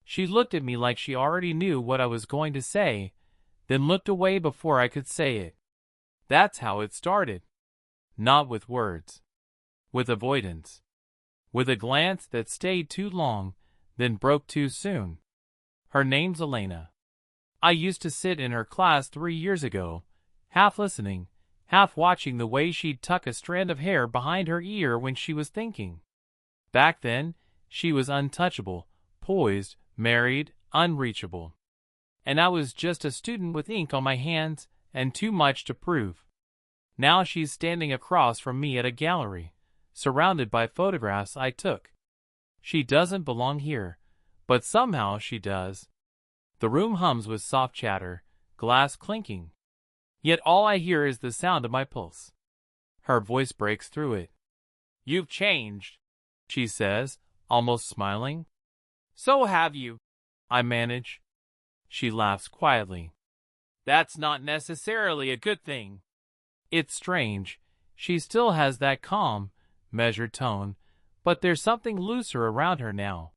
She looked at me like she already knew what I was going to say, then looked away before I could say it. That's how it started. Not with words. With avoidance. With a glance that stayed too long, then broke too soon. Her name's Elena. I used to sit in her class 3 years ago, half listening, half watching the way she'd tuck a strand of hair behind her ear when she was thinking. Back then, she was untouchable, poised, married, unreachable. And I was just a student with ink on my hands and too much to prove. Now she's standing across from me at a gallery, surrounded by photographs I took. She doesn't belong here, but somehow she does. The room hums with soft chatter, glass clinking. Yet all I hear is the sound of my pulse. Her voice breaks through it. "You've changed," she says, almost smiling. "So have you," I manage. She laughs quietly. "That's not necessarily a good thing." It's strange. She still has that calm, measured tone, but there's something looser around her now.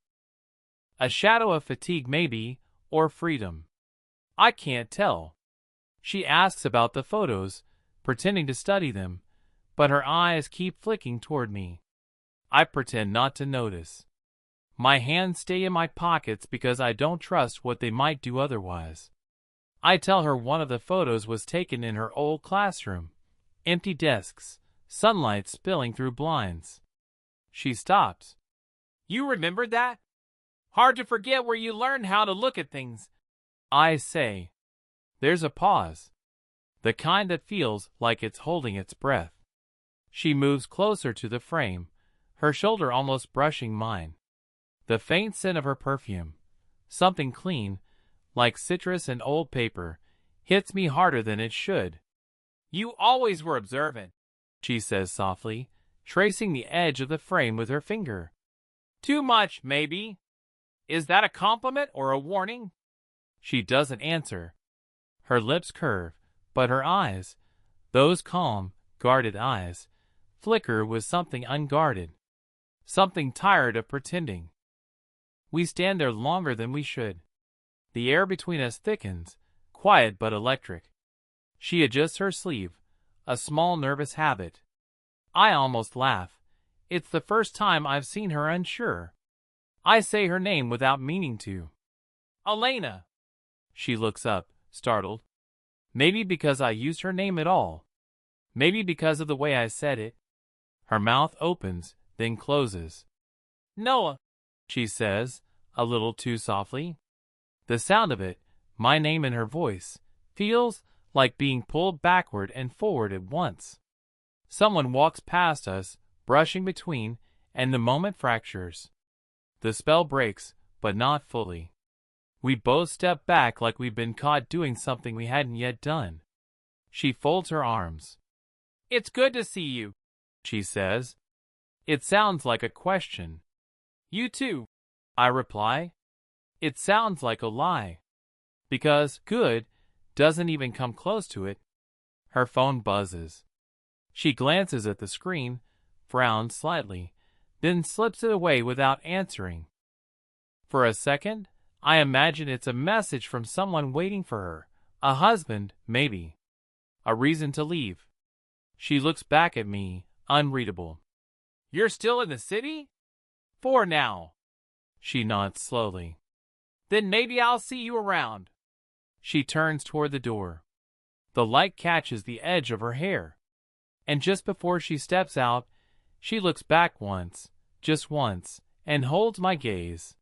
A shadow of fatigue maybe, or freedom. I can't tell. She asks about the photos, pretending to study them, but her eyes keep flicking toward me. I pretend not to notice. My hands stay in my pockets because I don't trust what they might do otherwise. I tell her one of the photos was taken in her old classroom. Empty desks, sunlight spilling through blinds. She stops. "You remembered that? Hard to forget where you learned how to look at things," I say. There's a pause. The kind that feels like it's holding its breath. She moves closer to the frame, her shoulder almost brushing mine. The faint scent of her perfume, something clean, like citrus and old paper, hits me harder than it should. "You always were observant," she says softly, tracing the edge of the frame with her finger. "Too much, maybe. Is that a compliment or a warning?" She doesn't answer. Her lips curve, but her eyes, those calm, guarded eyes, flicker with something unguarded. Something tired of pretending. We stand there longer than we should. The air between us thickens, quiet but electric. She adjusts her sleeve, a small nervous habit. I almost laugh. It's the first time I've seen her unsure. I say her name without meaning to. "Elena." She looks up, startled. Maybe because I used her name at all. Maybe because of the way I said it. Her mouth opens, then closes. "Noah," she says, a little too softly. The sound of it, my name in her voice, feels like being pulled backward and forward at once. Someone walks past us, brushing between, and the moment fractures. The spell breaks, but not fully. We both step back like we've been caught doing something we hadn't yet done. She folds her arms. "It's good to see you," she says. It sounds like a question. "You too," I reply. It sounds like a lie. Because good doesn't even come close to it. Her phone buzzes. She glances at the screen, frowns slightly, then slips it away without answering. For a second, I imagine it's a message from someone waiting for her, a husband, maybe. A reason to leave. She looks back at me, unreadable. "You're still in the city?" "For now." She nods slowly. "Then maybe I'll see you around." She turns toward the door. The light catches the edge of her hair. And just before she steps out, she looks back once, just once, and holds my gaze.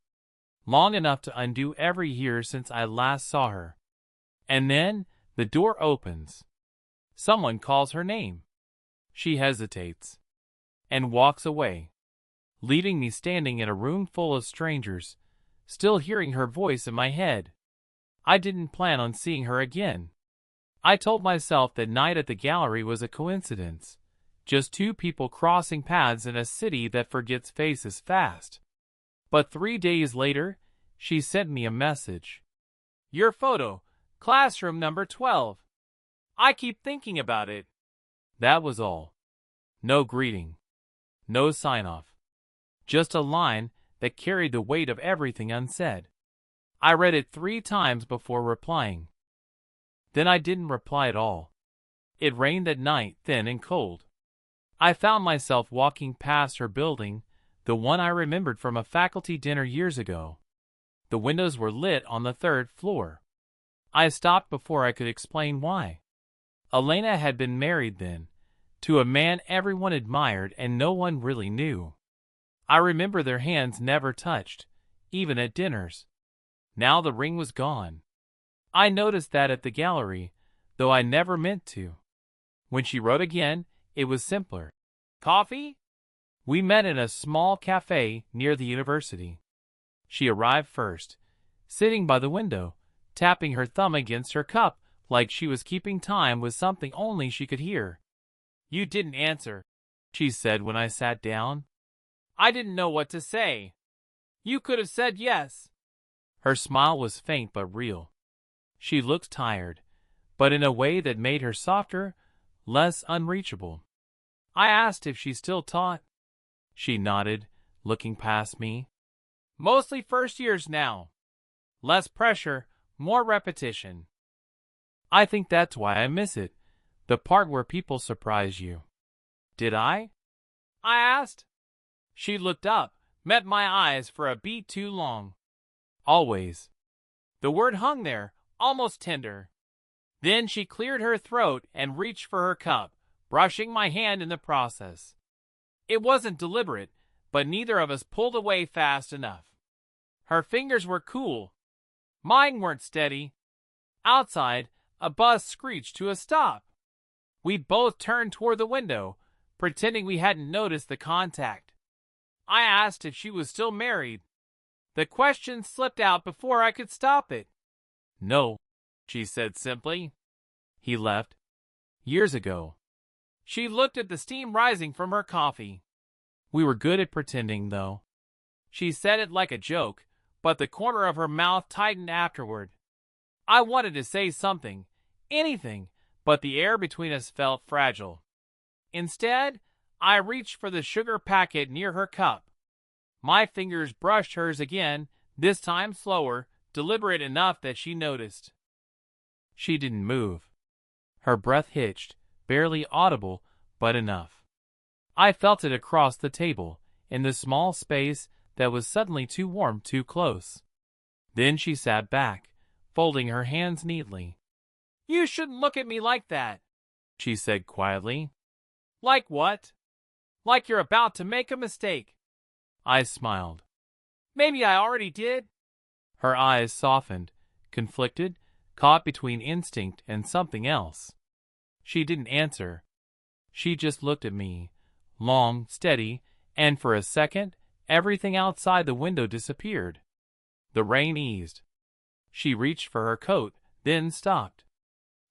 Long enough to undo every year since I last saw her. And then the door opens. Someone calls her name. She hesitates and walks away, leaving me standing in a room full of strangers, still hearing her voice in my head. I didn't plan on seeing her again. I told myself that night at the gallery was a coincidence, just two people crossing paths in a city that forgets faces fast. But 3 days later, she sent me a message. "Your photo, classroom number 12. I keep thinking about it." That was all. No greeting. No sign-off. Just a line that carried the weight of everything unsaid. I read it 3 times before replying. Then I didn't reply at all. It rained that night, thin and cold. I found myself walking past her building, the one I remembered from a faculty dinner years ago. The windows were lit on the 3rd floor. I stopped before I could explain why. Elena had been married then, to a man everyone admired and no one really knew. I remember their hands never touched, even at dinners. Now the ring was gone. I noticed that at the gallery, though I never meant to. When she wrote again, it was simpler. Coffee? We met in a small cafe near the university. She arrived first, sitting by the window, tapping her thumb against her cup like she was keeping time with something only she could hear. You didn't answer, she said when I sat down. I didn't know what to say. You could have said yes. Her smile was faint but real. She looked tired, but in a way that made her softer, less unreachable. I asked if she still taught. She nodded, looking past me. Mostly first years now. Less pressure, more repetition. I think that's why I miss it, the part where people surprise you. Did I? I asked. She looked up, met my eyes for a beat too long. Always. The word hung there, almost tender. Then she cleared her throat and reached for her cup, brushing my hand in the process. It wasn't deliberate, but neither of us pulled away fast enough. Her fingers were cool. Mine weren't steady. Outside, a bus screeched to a stop. We both turned toward the window, pretending we hadn't noticed the contact. I asked if she was still married. The question slipped out before I could stop it. No, she said simply. He left. Years ago. She looked at the steam rising from her coffee. We were good at pretending, though. She said it like a joke, but the corner of her mouth tightened afterward. I wanted to say something, anything, but the air between us felt fragile. Instead, I reached for the sugar packet near her cup. My fingers brushed hers again, this time slower, deliberate enough that she noticed. She didn't move. Her breath hitched, barely audible, but enough. I felt it across the table, in the small space that was suddenly too warm, too close. Then she sat back, folding her hands neatly. You shouldn't look at me like that, she said quietly. Like what? Like you're about to make a mistake. I smiled. Maybe I already did. Her eyes softened, conflicted, caught between instinct and something else. She didn't answer. She just looked at me, long, steady, and for a second, everything outside the window disappeared. The rain eased. She reached for her coat, then stopped.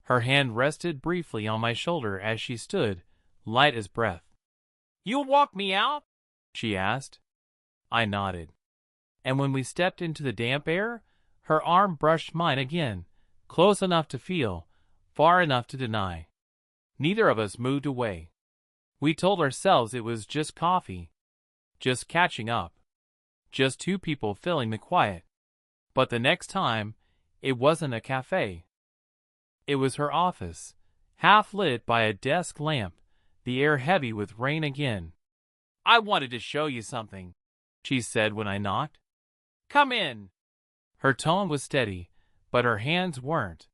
Her hand rested briefly on my shoulder as she stood, light as breath. You'll walk me out? She asked. I nodded. And when we stepped into the damp air, her arm brushed mine again, close enough to feel, far enough to deny. Neither of us moved away. We told ourselves it was just coffee, just catching up, just two people filling the quiet. But the next time, it wasn't a cafe. It was her office, half lit by a desk lamp, the air heavy with rain again. I wanted to show you something, she said when I knocked. Come in. Her tone was steady, but her hands weren't.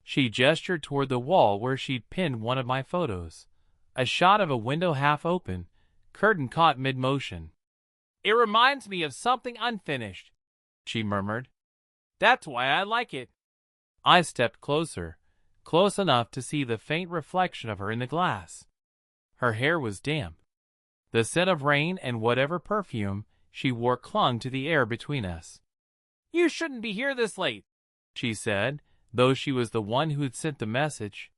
She gestured toward the wall where she'd pinned one of my photos, a shot of a window half open, curtain caught mid-motion. It reminds me of something unfinished, she murmured. That's why I like it. I stepped closer, close enough to see the faint reflection of her in the glass. Her hair was damp. The scent of rain and whatever perfume she wore clung to the air between us. You shouldn't be here this late, she said, though she was the one who'd sent the message.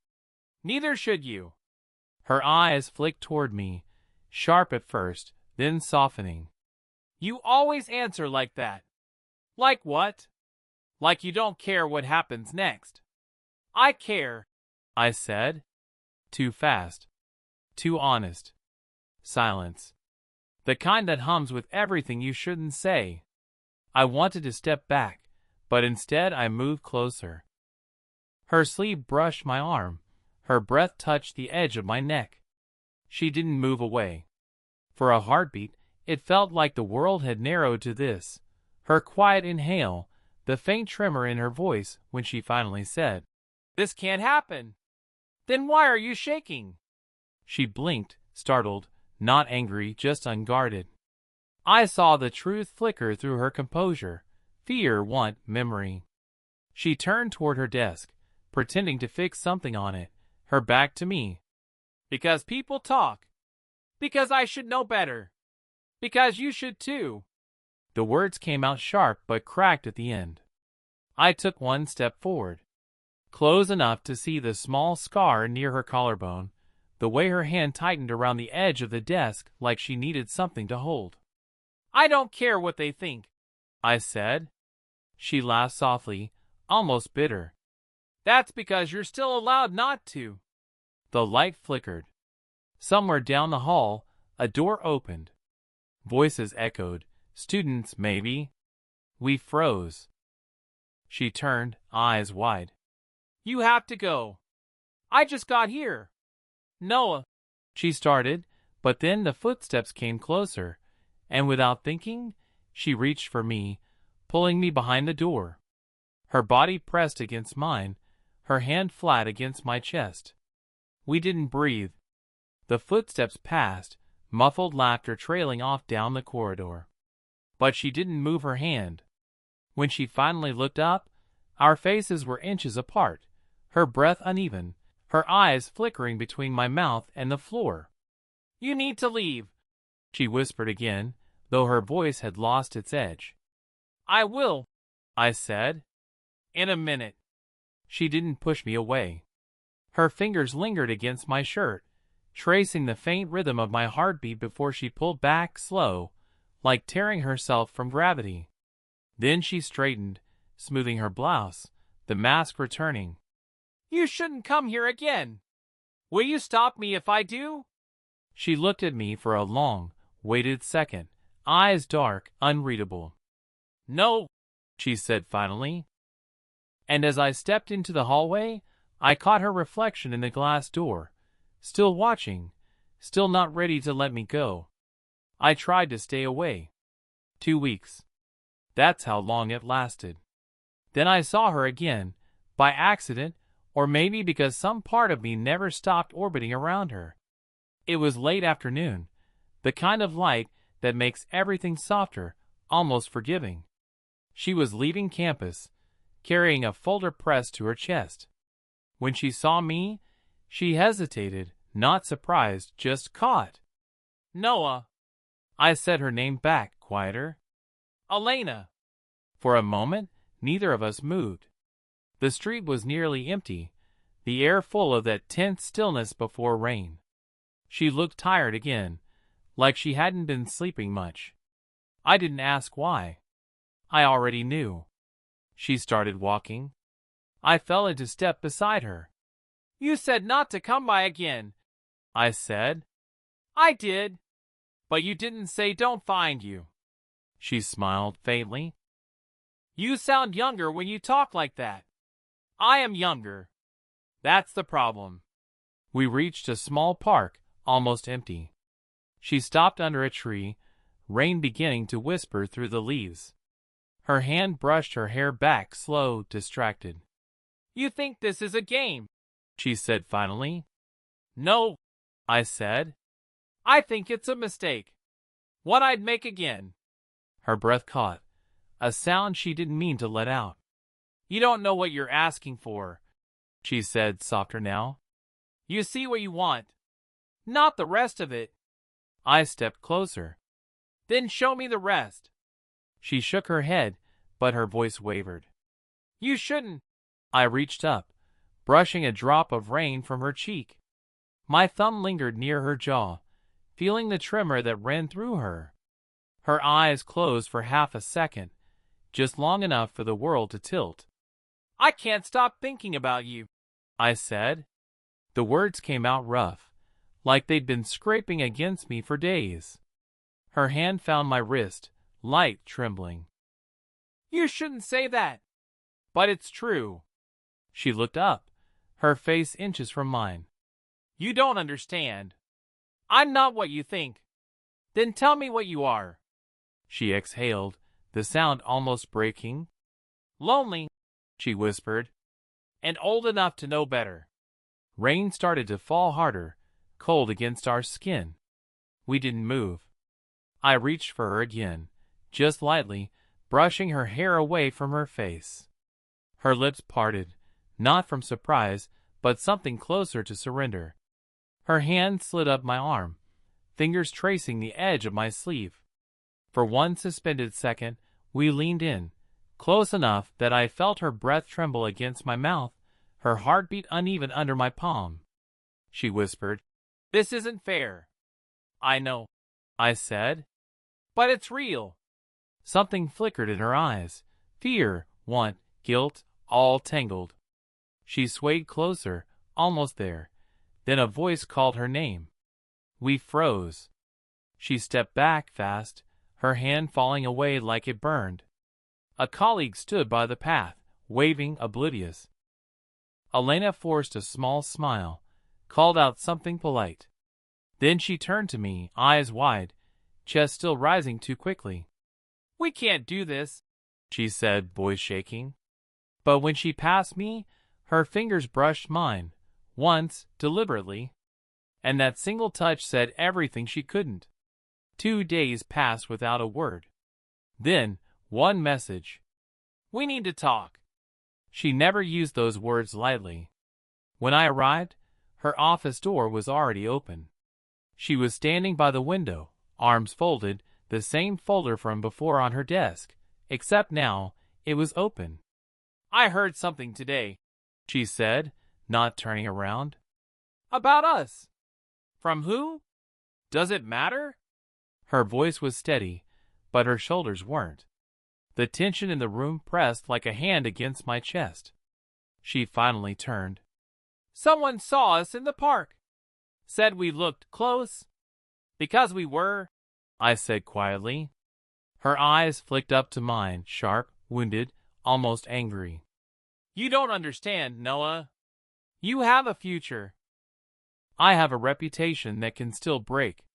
Neither should you. Her eyes flicked toward me, sharp at first, then softening. You always answer like that. Like what? Like you don't care what happens next. I care, I said. Too fast. Too honest. Silence. The kind that hums with everything you shouldn't say. I wanted to step back, but instead I moved closer. Her sleeve brushed my arm. Her breath touched the edge of my neck. She didn't move away. For a heartbeat, it felt like the world had narrowed to this. Her quiet inhale, the faint tremor in her voice when she finally said, "This can't happen." "Then why are you shaking?" She blinked, startled, not angry, just unguarded. I saw the truth flicker through her composure. Fear, want, memory. She turned toward her desk, pretending to fix something on it, her back to me. "Because people talk. Because I should know better. Because you should too." The words came out sharp but cracked at the end. I took one step forward, close enough to see the small scar near her collarbone, the way her hand tightened around the edge of the desk like she needed something to hold. "I don't care what they think," I said. She laughed softly, almost bitter. "That's because you're still allowed not to." The light flickered. Somewhere down the hall, a door opened. Voices echoed. Students, maybe. We froze. She turned, eyes wide. "You have to go. I just got here." "Noah," she started, but then the footsteps came closer, and without thinking, she reached for me, pulling me behind the door. Her body pressed against mine, her hand flat against my chest. We didn't breathe. The footsteps passed, muffled laughter trailing off down the corridor. But she didn't move her hand. When she finally looked up, our faces were inches apart, her breath uneven, her eyes flickering between my mouth and the floor. "You need to leave," she whispered again, though her voice had lost its edge. "I will," I said. "In a minute." She didn't push me away. Her fingers lingered against my shirt, tracing the faint rhythm of my heartbeat before she pulled back slow, like tearing herself from gravity. Then she straightened, smoothing her blouse, the mask returning. "You shouldn't come here again. Will you stop me if I do?" She looked at me for a long, waited second, eyes dark, unreadable. "No," she said finally. And as I stepped into the hallway, I caught her reflection in the glass door, still watching, still not ready to let me go. I tried to stay away. 2 weeks. That's how long it lasted. Then I saw her again, by accident, or maybe because some part of me never stopped orbiting around her. It was late afternoon, the kind of light that makes everything softer, almost forgiving. She was leaving campus, carrying a folder pressed to her chest. When she saw me, she hesitated, not surprised, just caught. "Noah." I said her name back, quieter. "Elena." For a moment, neither of us moved. The street was nearly empty, the air full of that tense stillness before rain. She looked tired again, like she hadn't been sleeping much. I didn't ask why. I already knew. She started walking. I fell into step beside her. "You said not to come by again," I said. "I did. But you didn't say don't find you." She smiled faintly. "You sound younger when you talk like that." "I am younger. That's the problem." We reached a small park, almost empty. She stopped under a tree, rain beginning to whisper through the leaves. Her hand brushed her hair back, slow, distracted. "You think this is a game," she said finally. "No," I said. "I think it's a mistake. What I'd make again." Her breath caught, a sound she didn't mean to let out. "You don't know what you're asking for," she said, softer now. "You see what you want. Not the rest of it." I stepped closer. "Then show me the rest." She shook her head, but her voice wavered. "You shouldn't." I reached up, brushing a drop of rain from her cheek. My thumb lingered near her jaw, feeling the tremor that ran through her. Her eyes closed for half a second, just long enough for the world to tilt. "I can't stop thinking about you," I said. The words came out rough, like they'd been scraping against me for days. Her hand found my wrist, light, trembling. "You shouldn't say that," But it's true. She looked up, her face inches from mine. You don't understand. I'm not what you think. Then tell me what you are. She exhaled, the sound almost breaking. Lonely, she whispered, and old enough to know better. Rain started to fall harder, cold against our skin. We didn't move. I reached for her again, just lightly, brushing her hair away from her face. Her lips parted, not from surprise, but something closer to surrender. Her hand slid up my arm, fingers tracing the edge of my sleeve. For one suspended second, we leaned in, close enough that I felt her breath tremble against my mouth, her heartbeat uneven under my palm. She whispered, "This isn't fair." "I know," I said, "but it's real." Something flickered in her eyes, fear, want, guilt, all tangled. She swayed closer, almost there. Then a voice called her name. We froze. She stepped back fast, her hand falling away like it burned. A colleague stood by the path, waving, oblivious. Elena forced a small smile, called out something polite. Then she turned to me, eyes wide, chest still rising too quickly. "We can't do this," she said, voice shaking. But when she passed me, her fingers brushed mine, once, deliberately. And that single touch said everything she couldn't. 2 days passed without a word. Then, one message. "We need to talk." She never used those words lightly. When I arrived, her office door was already open. She was standing by the window, arms folded, the same folder from before on her desk, except now, it was open. "I heard something today," she said, not turning around. "About us." "From who? Does it matter?" Her voice was steady, but her shoulders weren't. The tension in the room pressed like a hand against my chest. She finally turned. "Someone saw us in the park. Said we looked close." "Because we were," I said quietly. Her eyes flicked up to mine, sharp, wounded, almost angry. "You don't understand, Noah. You have a future. I have a reputation that can still break."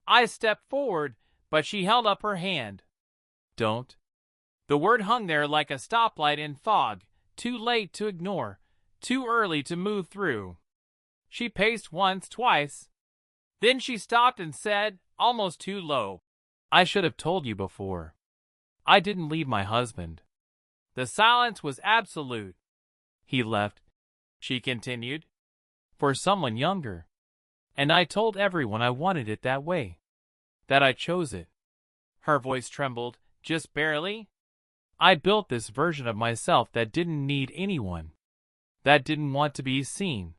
I stepped forward, but she held up her hand. "Don't." The word hung there like a stoplight in fog, too late to ignore, too early to move through. She paced once, twice. Then she stopped and said, almost too low, "I should have told you before. I didn't leave my husband." The silence was absolute. "He left," she continued, "for someone younger. And I told everyone I wanted it that way. That I chose it." Her voice trembled, just barely. "I built this version of myself that didn't need anyone. That didn't want to be seen.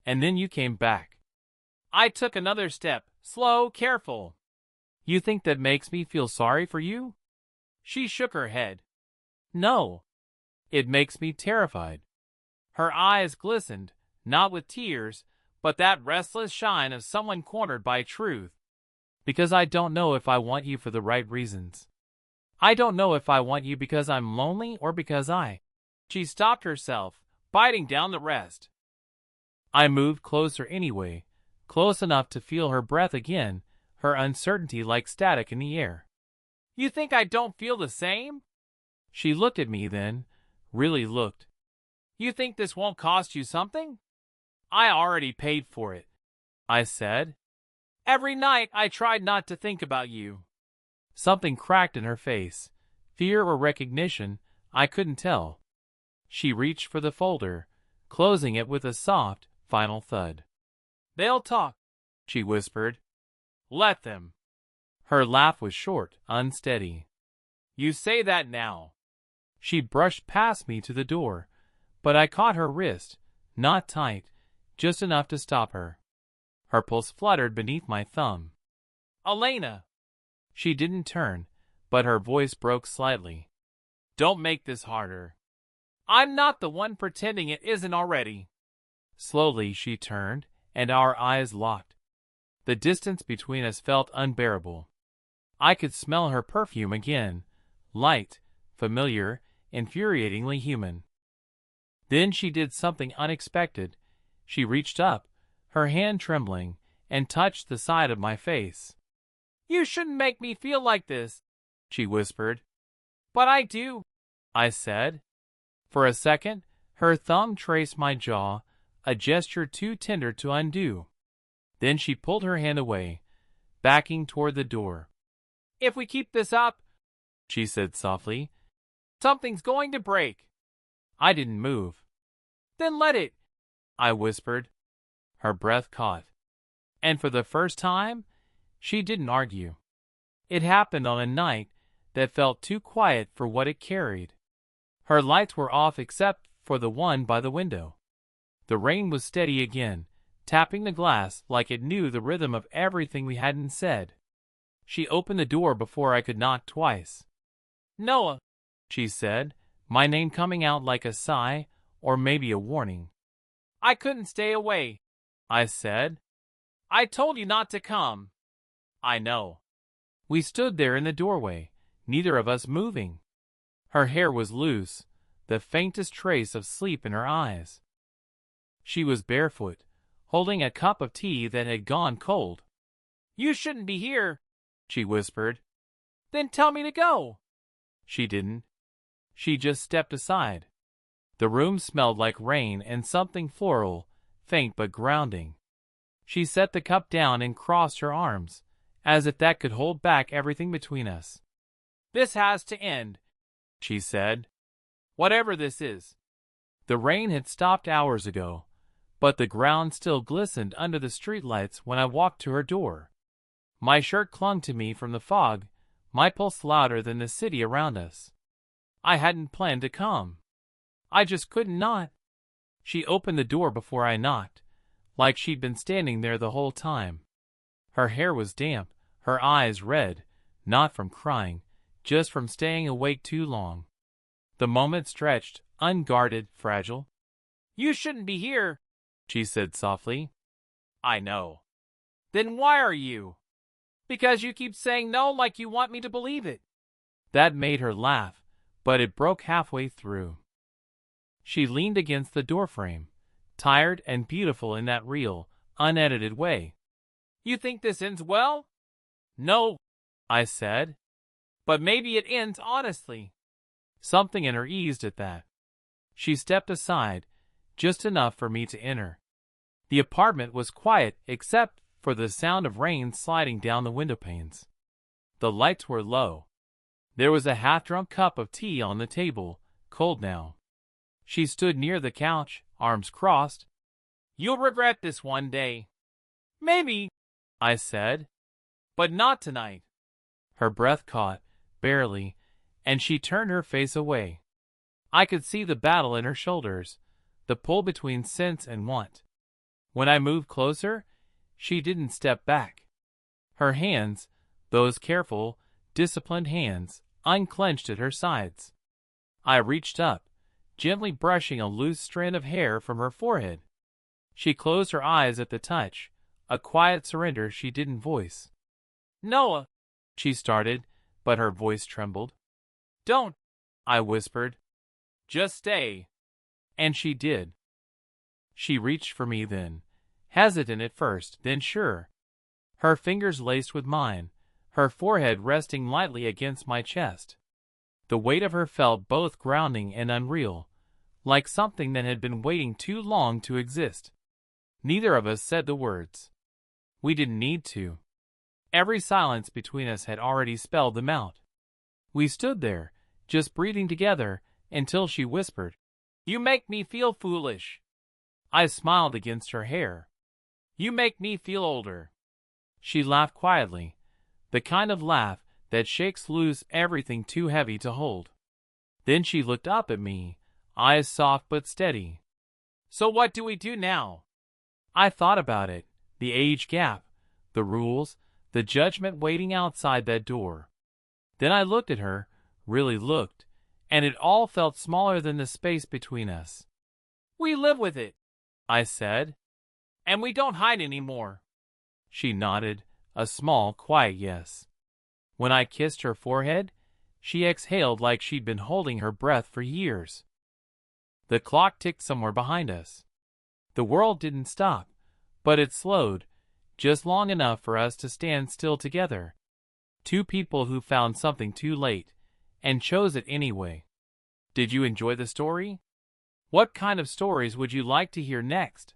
And then you came back." I took another step, slow, careful. "You think that makes me feel sorry for you?" She shook her head. "No. It makes me terrified." Her eyes glistened, not with tears, but that restless shine of someone cornered by truth. "Because I don't know if I want you for the right reasons. I don't know if I want you because I'm lonely or because I—" She stopped herself, biting down the rest. I moved closer anyway, close enough to feel her breath again, her uncertainty like static in the air. "You think I don't feel the same?" She looked at me then, really looked. "You think this won't cost you something?" "I already paid for it," I said. "Every night I tried not to think about you." Something cracked in her face. Fear or recognition, I couldn't tell. She reached for the folder, closing it with a soft, final thud. "They'll talk," she whispered. "Let them." Her laugh was short, unsteady. "You say that now." She brushed past me to the door, but I caught her wrist, not tight, just enough to stop her. Her pulse fluttered beneath my thumb. "Elena!" She didn't turn, but her voice broke slightly. "Don't make this harder. I'm not the one pretending it isn't already." Slowly she turned, and our eyes locked. The distance between us felt unbearable. I could smell her perfume again, light, familiar, infuriatingly human. Then she did something unexpected. She reached up, her hand trembling, and touched the side of my face. "You shouldn't make me feel like this," she whispered. "But I do," I said. For a second, her thumb traced my jaw, a gesture too tender to undo. Then she pulled her hand away, backing toward the door. "If we keep this up," she said softly, "something's going to break." I didn't move. "Then let it," I whispered. Her breath caught. And for the first time, she didn't argue. It happened on a night that felt too quiet for what it carried. Her lights were off except for the one by the window. The rain was steady again, tapping the glass like it knew the rhythm of everything we hadn't said. She opened the door before I could knock twice. "Noah," she said, my name coming out like a sigh or maybe a warning. "I couldn't stay away," I said. "I told you not to come." "I know." We stood there in the doorway, neither of us moving. Her hair was loose, the faintest trace of sleep in her eyes. She was barefoot, holding a cup of tea that had gone cold. "You shouldn't be here," she whispered. "Then tell me to go." She didn't. She just stepped aside. The room smelled like rain and something floral, faint but grounding. She set the cup down and crossed her arms, as if that could hold back everything between us. "This has to end," she said. "Whatever this is." The rain had stopped hours ago, but the ground still glistened under the streetlights when I walked to her door. My shirt clung to me from the fog, my pulse louder than the city around us. I hadn't planned to come. I just couldn't not. She opened the door before I knocked, like she'd been standing there the whole time. Her hair was damp, her eyes red, not from crying, just from staying awake too long. The moment stretched, unguarded, fragile. "You shouldn't be here," she said softly. "I know." "Then why are you?" "Because you keep saying no like you want me to believe it." That made her laugh, but it broke halfway through. She leaned against the doorframe, tired and beautiful in that real, unedited way. "You think this ends well?" "No," I said. "But maybe it ends honestly." Something in her eased at that. She stepped aside, just enough for me to enter. The apartment was quiet except for the sound of rain sliding down the windowpanes. The lights were low. There was a half-drunk cup of tea on the table, cold now. She stood near the couch, arms crossed. "You'll regret this one day." "Maybe," I said. "But not tonight." Her breath caught, barely, and she turned her face away. I could see the battle in her shoulders, the pull between sense and want. When I moved closer, she didn't step back. Her hands, those careful, disciplined hands, unclenched at her sides. I reached up, gently brushing a loose strand of hair from her forehead. She closed her eyes at the touch, a quiet surrender she didn't voice. "Noah," she started, but her voice trembled. "Don't," I whispered. "Just stay." And she did. She reached for me then, hesitant at first, then sure. Her fingers laced with mine, her forehead resting lightly against my chest. The weight of her felt both grounding and unreal, like something that had been waiting too long to exist. Neither of us said the words. We didn't need to. Every silence between us had already spelled them out. We stood there, just breathing together, until she whispered, "You make me feel foolish." I smiled against her hair. "You make me feel older." She laughed quietly, the kind of laugh that shakes loose everything too heavy to hold. Then she looked up at me, eyes soft but steady. "So what do we do now?" I thought about it, the age gap, the rules, the judgment waiting outside that door. Then I looked at her, really looked, and it all felt smaller than the space between us. "We live with it," I said. "And we don't hide anymore." She nodded, a small, quiet yes. When I kissed her forehead, She exhaled like she'd been holding her breath for years. The clock ticked somewhere behind us. The world didn't stop, but it slowed, just long enough for us to stand still together. Two people who found something too late, and chose it anyway. Did you enjoy the story? What kind of stories would you like to hear next?